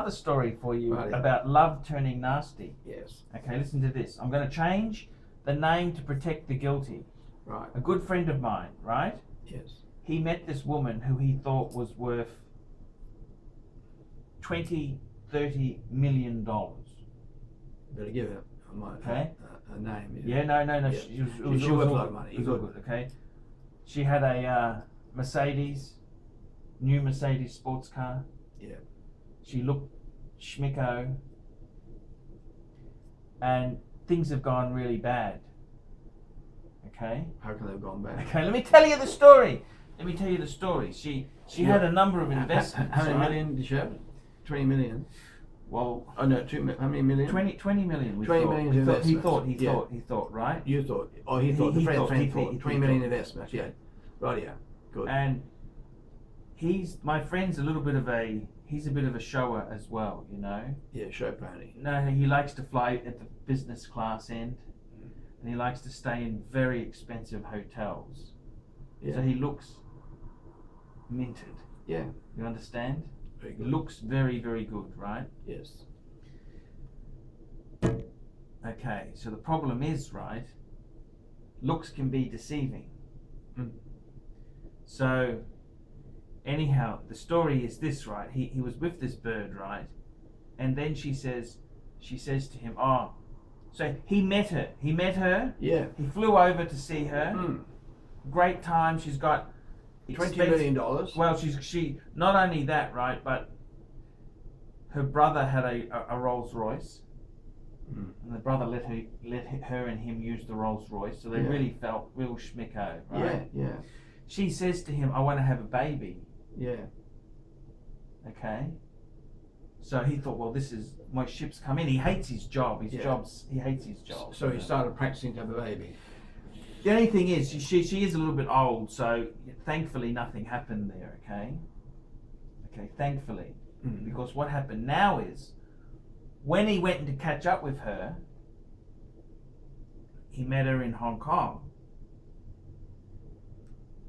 another story for you Right. about love turning nasty. Yes. Okay, listen to this. I'm going to change the name to protect the guilty. Right. A good friend of mine, right? Yes. He met this woman who he thought was worth $20-30 million. Better give her a name. Yeah, no. Yeah. She She worth a lot of money. It was all good, okay? She had a new Mercedes sports car. Yeah. She looked schmicko. And things have gone really bad. Okay? How can they have gone bad? Okay, let me tell you the story. She had a number of investments. How many right? million did she have? 20 million. Well, Oh no, how many million? 20 million. 20 million investments. He thought, right? You thought. Oh, he thought. The friend thought. 20 million thought. investments. Yeah. Right. Yeah. Good. And my friend's a bit of a shower as well, you know. Yeah, show pony. No, he likes to fly at the business class end, and he likes to stay in very expensive hotels. Yeah. So he looks minted. Yeah. You understand? Very He good. looks very, very good, right? Yes. Okay, so the problem is, right, looks can be deceiving. Mm. So, anyhow, the story is this, right? He was with this bird, right? And then she says to him, oh, so he met her. Yeah. He flew over to see her. Mm. Great time. She's got $20 million. Well, she not only that, right, but her brother had a Rolls Royce. Mm. And the brother let her and him use the Rolls Royce, so they really felt real schmicko, right? Yeah. She says to him, I want to have a baby. Yeah. Okay. So he thought, well, this is my ship's come in. He hates his job. He hates his job. So he started practicing to have a baby. The only thing is, she is a little bit old, so thankfully nothing happened there. Okay, thankfully, because what happened now is, when he went to catch up with her, he met her in Hong Kong,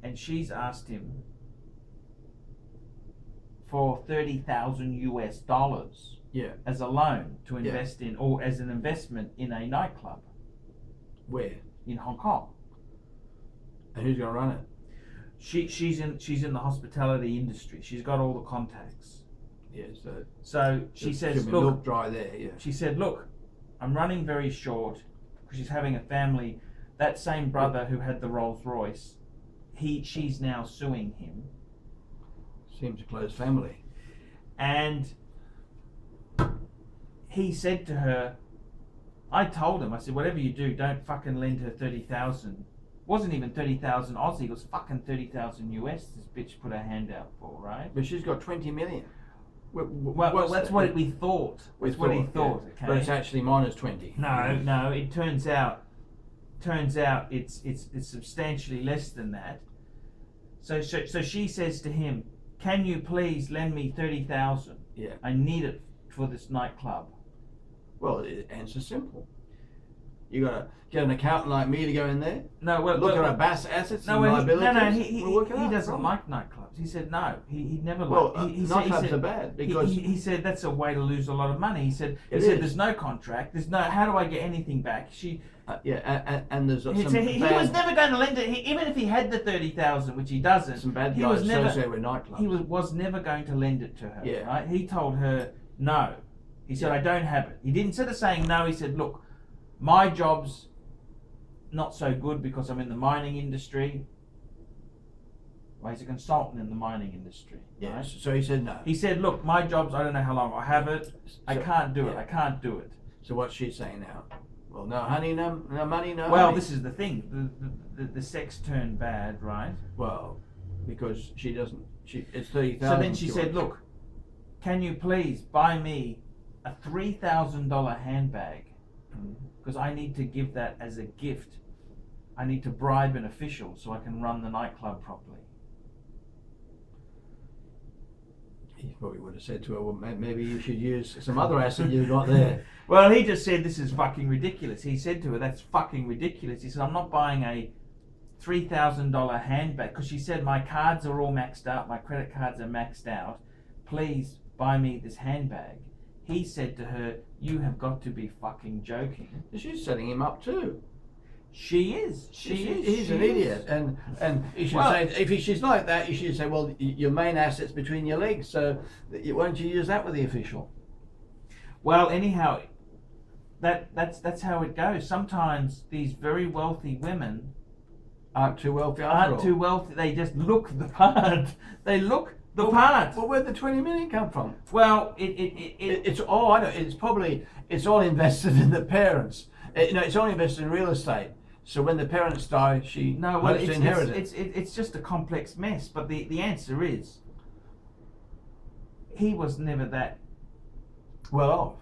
and she's asked him for $30,000 Yeah. as a loan to invest in, or as an investment in a nightclub. Where? In Hong Kong. And who's going to run it? She's in the hospitality industry. She's got all the contacts. Yeah. So she says, look, look, dry there. Yeah. she said, look, I'm running very short because she's having a family. That same brother who had the Rolls Royce, she's now suing him. Seems a close family. And he said to her, I told him, I said, whatever you do, don't fucking lend her 30,000. Wasn't even 30,000 Aussie, it was fucking 30,000 US this bitch put her hand out for, right? But she's got 20 million. Well, that's what we thought. That's what he thought. Yeah. Okay. But it's actually minus 20. No. It turns out it's substantially less than that. So she says to him, "Can you please lend me 30,000? Yeah. I need it for this nightclub." Well, the answer's simple. You got to get an accountant like me to go in there. No, well, look well, at our assets and he liabilities. he we'll work it out. doesn't like nightclubs. He said no. He never Well, liked. nightclubs are bad because he said that's a way to lose a lot of money. He said is. there's no contract. There's no. How do I get anything back? and there's some He was never going to lend it. Even if he had the 30,000, which he doesn't, some bad he guys was never associated with nightclubs. he was never going to lend it to her. Yeah. Right? He told her no. He said I don't have it. He didn't, instead of saying no, he said, look, my job's not so good because I'm in the mining industry. Well, he's a consultant in the mining industry. Yeah. Right? So he said no. He said, look, my job's, I don't know how long I have it. I can't do it. yeah. I can't do it. So what's she saying now? Well, no honey, no money, no Well, honey. this is the thing. The sex turned bad, right? Well, because she doesn't. It's 30,000. So then she said, look, can you please buy me a $3,000 handbag? Because I need to give that as a gift. I need to bribe an official so I can run the nightclub properly. He probably would have said to her, well, maybe you should use some other asset you've got there. Well, he just said, this is fucking ridiculous. He said to her, that's fucking ridiculous. He said, I'm not buying a $3,000 handbag, because she said, my cards are all maxed out, my credit cards are maxed out. Please buy me this handbag, he said to her, "You have got to be fucking joking." She's setting him up too. She is. He's an idiot, and you should say, if she's like that, you should say, well, your main asset's between your legs, so why don't you use that with the official? Well, anyhow, that's how it goes. Sometimes these very wealthy women aren't too wealthy. They just look the part. They look the part. Well, where'd the 20 million come from? Well, it's all, I know. It's all invested in the parents. It's all invested in real estate. So when the parents die, she hopes to inherit it. It's just a complex mess. But the answer is, he was never that well off.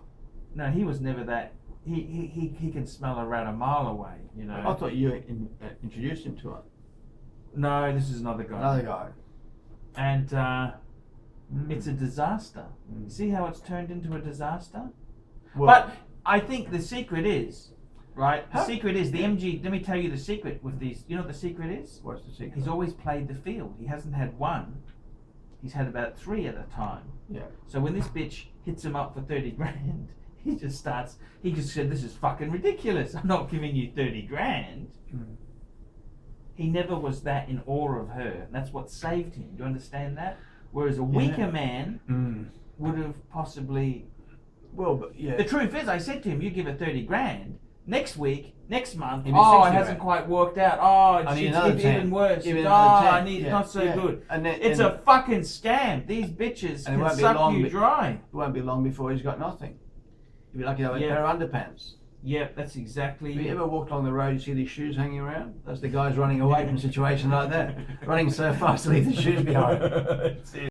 No, he was never that. He can smell a rat a mile away. You know. I thought you introduced him to her. No, this is another guy. Another guy. And it's a disaster. See how it's turned into a disaster? Well, but I think the secret is, right? The secret is the MG. Let me tell you the secret with these. You know what the secret is? What's the secret? He's always played the field. He hasn't had one. He's had about 3 at a time. Yeah. So when this bitch hits him up for 30 grand, he just said, "This is fucking ridiculous. I'm not giving you 30 grand. He never was that in awe of her. And that's what saved him. Do you understand that? Whereas a weaker man would have possibly... Well, but yeah. The truth is, I said to him, you give her 30 grand. Next month, it hasn't hasn't quite worked out. Oh, it's even worse. I need not so good. And it's a fucking scam. These bitches can suck you dry. It won't be long before he's got nothing. You'll be lucky to have a pair of underpants. Yeah, that's exactly. Have you ever walked along the road, you see these shoes hanging around? That's the guys running away from a situation like that. Running so fast to leave the shoes behind. That's it.